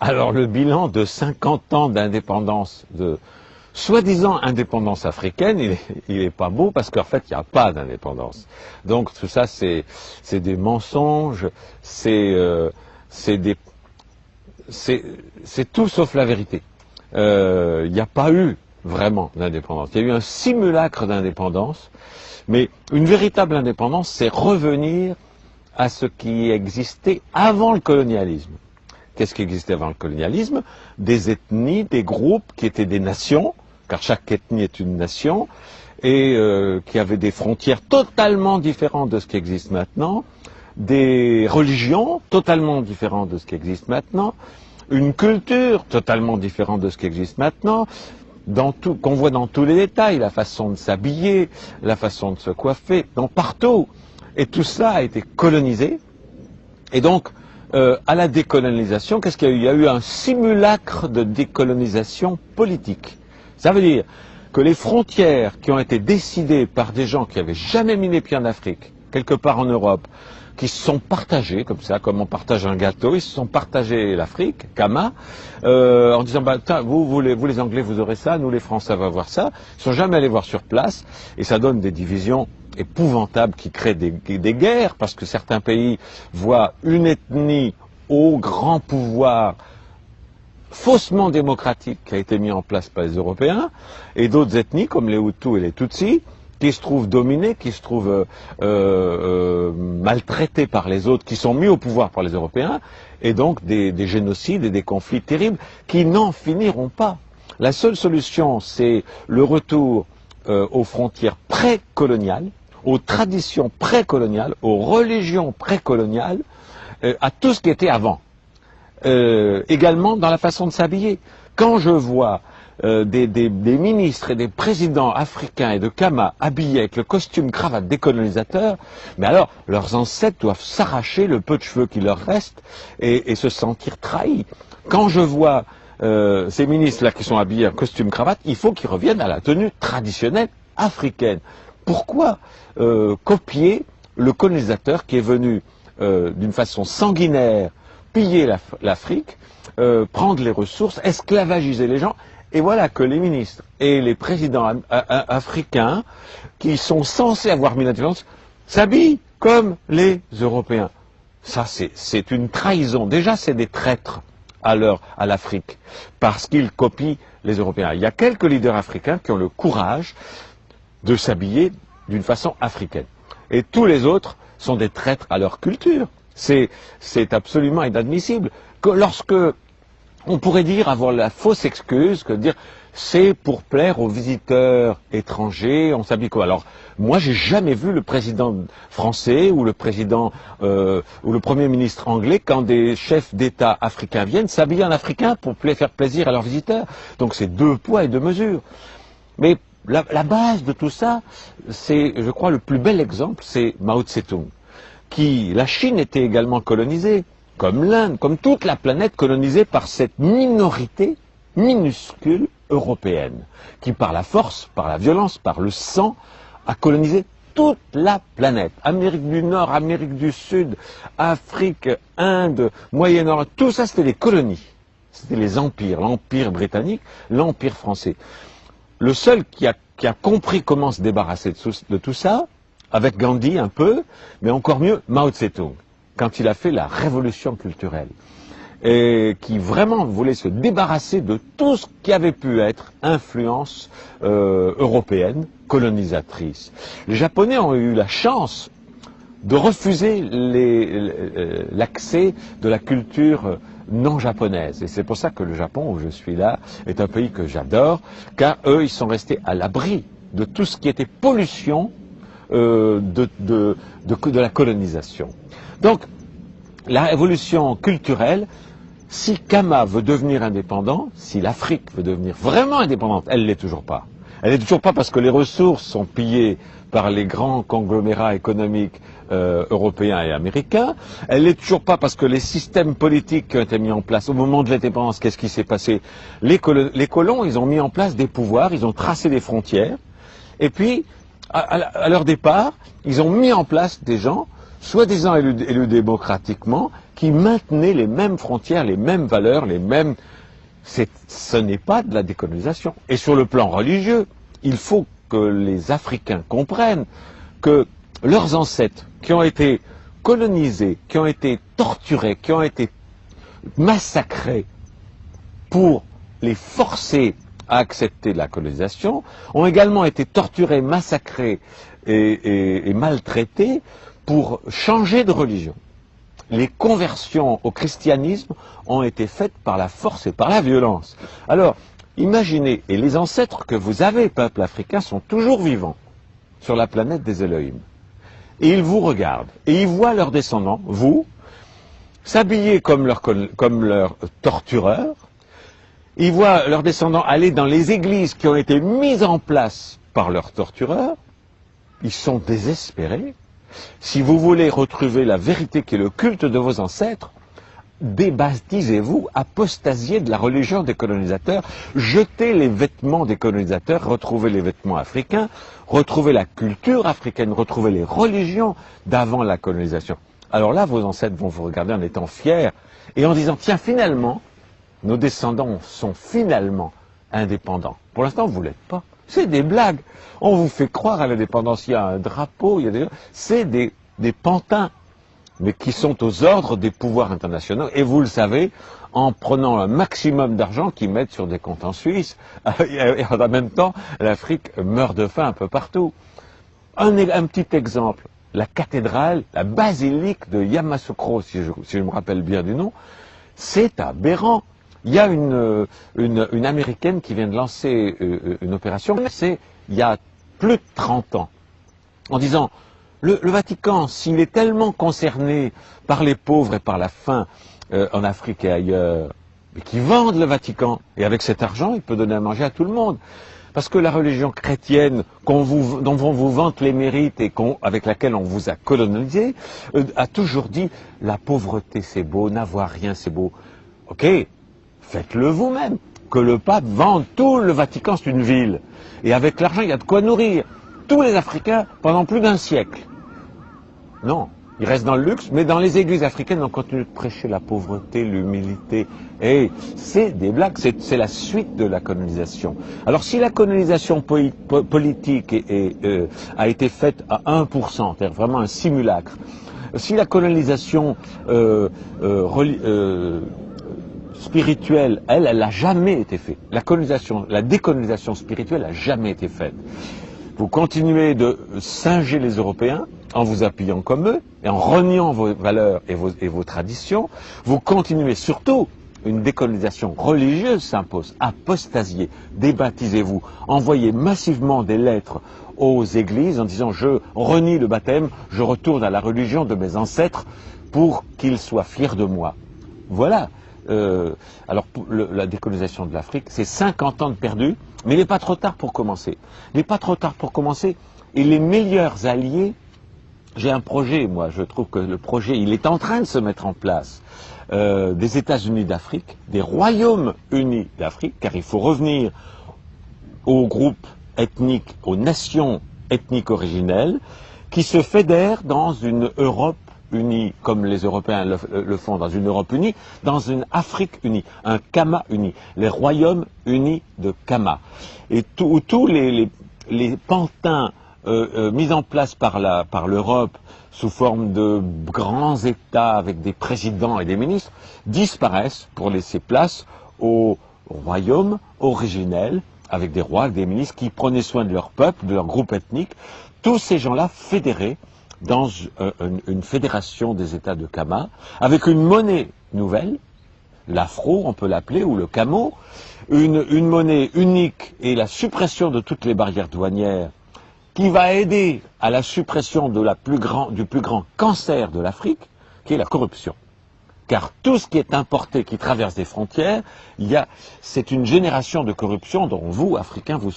Alors le bilan de 50 ans d'indépendance, de soi-disant indépendance africaine, il est pas beau parce qu'en fait il n'y a pas d'indépendance. Donc tout ça c'est des mensonges, c'est tout sauf la vérité. Il n'y a pas eu vraiment d'indépendance. Il y a eu un simulacre d'indépendance, mais une véritable indépendance, c'est revenir à ce qui existait avant le colonialisme. Qu'est-ce qui existait avant le colonialisme? Des ethnies, des groupes qui étaient des nations, car chaque ethnie est une nation, et qui avaient des frontières totalement différentes de ce qui existe maintenant, des religions totalement différentes de ce qui existe maintenant, une culture totalement différente de ce qui existe maintenant, qu'on voit dans tous les détails, la façon de s'habiller, la façon de se coiffer, partout. Et tout cela a été colonisé, et donc, à la décolonisation, qu'est-ce qu'il y a eu? Il y a eu un simulacre de décolonisation politique. Ça veut dire que les frontières qui ont été décidées par des gens qui n'avaient jamais mis les pieds en Afrique, quelque part en Europe, qui se sont partagés, comme ça, comme on partage un gâteau, ils se sont partagés l'Afrique, Kama, en disant, vous les Anglais, vous aurez ça, nous les Français, on va voir ça. Ils ne sont jamais allés voir sur place, et ça donne des divisions épouvantables qui créent des guerres, parce que certains pays voient une ethnie au grand pouvoir faussement démocratique qui a été mis en place par les Européens, et d'autres ethnies, comme les Hutus et les Tutsis, qui se trouvent dominés, qui se trouvent maltraités par les autres, qui sont mis au pouvoir par les Européens, et donc des génocides et des conflits terribles qui n'en finiront pas. La seule solution, c'est le retour aux frontières précoloniales, aux traditions précoloniales, aux religions précoloniales, à tout ce qui était avant. Également dans la façon de s'habiller. Quand je vois des ministres et des présidents africains et de Kama habillés avec le costume cravate des colonisateurs, mais alors leurs ancêtres doivent s'arracher le peu de cheveux qui leur reste et se sentir trahis. Quand je vois ces ministres-là qui sont habillés en costume cravate, il faut qu'ils reviennent à la tenue traditionnelle africaine. Pourquoi copier le colonisateur qui est venu d'une façon sanguinaire piller l'Afrique, prendre les ressources, esclavagiser les gens? Et voilà que les ministres et les présidents africains, qui sont censés avoir mis l'indépendance, s'habillent comme les Européens. Ça, c'est une trahison. Déjà, c'est des traîtres à l'Afrique, parce qu'ils copient les Européens. Il y a quelques leaders africains qui ont le courage de s'habiller d'une façon africaine. Et tous les autres sont des traîtres à leur culture. C'est absolument inadmissible. Lorsque on pourrait avoir la fausse excuse que dire c'est pour plaire aux visiteurs étrangers, on s'habille quoi? Alors, moi, j'ai jamais vu le président français ou le président ou le premier ministre anglais, quand des chefs d'État africains viennent, s'habiller en africain pour faire plaisir à leurs visiteurs. Donc, c'est deux poids et deux mesures. Mais la base de tout ça, c'est, je crois, le plus bel exemple, c'est Mao Tse-tung. La Chine était également colonisée, comme l'Inde, comme toute la planète colonisée par cette minorité minuscule européenne, qui par la force, par la violence, par le sang, a colonisé toute la planète. Amérique du Nord, Amérique du Sud, Afrique, Inde, Moyen-Orient, tout ça c'était des colonies. C'était les empires, l'empire britannique, l'empire français. Le seul qui a compris comment se débarrasser de tout ça, avec Gandhi un peu, mais encore mieux Mao Tse-tung, quand il a fait la révolution culturelle, et qui vraiment voulait se débarrasser de tout ce qui avait pu être influence européenne, colonisatrice. Les Japonais ont eu la chance de refuser l'accès de la culture non japonaise. Et c'est pour ça que le Japon, où je suis là, est un pays que j'adore, car eux, ils sont restés à l'abri de tout ce qui était pollution de la colonisation. Donc, la révolution culturelle, si Kama veut devenir indépendant, si l'Afrique veut devenir vraiment indépendante, elle ne l'est toujours pas. Elle n'est toujours pas parce que les ressources sont pillées par les grands conglomérats économiques européens et américains. Elle n'est toujours pas parce que les systèmes politiques qui ont été mis en place au moment de l'indépendance, qu'est-ce qui s'est passé? Les colons, ils ont mis en place des pouvoirs, ils ont tracé des frontières, et puis, à leur départ, ils ont mis en place des gens soi-disant élus démocratiquement, qui maintenaient les mêmes frontières, les mêmes valeurs, les mêmes... Ce n'est pas de la décolonisation. Et sur le plan religieux, il faut que les Africains comprennent que leurs ancêtres, qui ont été colonisés, qui ont été torturés, qui ont été massacrés pour les forcer à accepter la colonisation, ont également été torturés, massacrés et maltraités pour changer de religion. Les conversions au christianisme ont été faites par la force et par la violence. Alors, imaginez, et les ancêtres que vous avez, peuple africain, sont toujours vivants sur la planète des Elohim. Et ils vous regardent, et ils voient leurs descendants, vous, s'habiller comme leurs tortureurs. Ils voient leurs descendants aller dans les églises qui ont été mises en place par leurs tortureurs. Ils sont désespérés. Si vous voulez retrouver la vérité qui est le culte de vos ancêtres, débaptisez-vous, apostasiez de la religion des colonisateurs, jetez les vêtements des colonisateurs, retrouvez les vêtements africains, retrouvez la culture africaine, retrouvez les religions d'avant la colonisation. Alors là, vos ancêtres vont vous regarder en étant fiers et en disant, tiens, finalement, nos descendants sont finalement indépendants. Pour l'instant, vous ne l'êtes pas. C'est des blagues. On vous fait croire à l'indépendance. Il y a un drapeau, c'est des pantins, mais qui sont aux ordres des pouvoirs internationaux. Et vous le savez, en prenant un maximum d'argent qu'ils mettent sur des comptes en Suisse. Et en même temps, l'Afrique meurt de faim un peu partout. Un petit exemple. La cathédrale, la basilique de Yamoussoukro, si je me rappelle bien du nom, c'est aberrant. Il y a une Américaine qui vient de lancer une opération, c'est il y a plus de 30 ans, en disant, le Vatican, s'il est tellement concerné par les pauvres et par la faim en Afrique et ailleurs, mais qu'ils vendent le Vatican, et avec cet argent, il peut donner à manger à tout le monde. Parce que la religion chrétienne dont on vous vante les mérites et avec laquelle on vous a colonisé, a toujours dit, la pauvreté c'est beau, n'avoir rien c'est beau. Ok, faites-le vous-même. Que le pape vende tout le Vatican, c'est une ville. Et avec l'argent, il y a de quoi nourrir tous les Africains pendant plus d'un siècle. Non, ils restent dans le luxe, mais dans les églises africaines, on continue de prêcher la pauvreté, l'humilité. Et c'est des blagues, c'est la suite de la colonisation. Alors si la colonisation politique a été faite à 1%, c'est-à-dire vraiment un simulacre, si la colonisation spirituelle, elle n'a jamais été faite. La décolonisation spirituelle n'a jamais été faite. Vous continuez de singer les Européens en vous appuyant comme eux et en reniant vos valeurs et vos traditions. Vous continuez surtout, une décolonisation religieuse s'impose. Apostasiez, débaptisez-vous, envoyez massivement des lettres aux églises en disant je renie le baptême, je retourne à la religion de mes ancêtres pour qu'ils soient fiers de moi. Voilà. Alors la décolonisation de l'Afrique, c'est 50 ans de perdu, mais il n'est pas trop tard pour commencer. Il n'est pas trop tard pour commencer. Et les meilleurs alliés, j'ai un projet, moi, je trouve que le projet, il est en train de se mettre en place, des États-Unis d'Afrique, des Royaumes unis d'Afrique, car il faut revenir aux groupes ethniques, aux nations ethniques originelles, qui se fédèrent dans une Europe unis, comme les Européens le font, dans une Europe unie, dans une Afrique unie, un Kama uni, les royaumes unis de Kama. Et tous les pantins mis en place par l'Europe sous forme de grands États avec des présidents et des ministres disparaissent pour laisser place aux royaumes originels avec des rois, des ministres qui prenaient soin de leur peuple, de leur groupe ethnique, tous ces gens-là fédérés dans une fédération des États de Kama, avec une monnaie nouvelle, l'afro, on peut l'appeler, ou le camo, une monnaie unique et la suppression de toutes les barrières douanières, qui va aider à la suppression du plus grand cancer de l'Afrique, qui est la corruption. Car tout ce qui est importé, qui traverse des frontières, c'est une génération de corruption dont vous, Africains, vous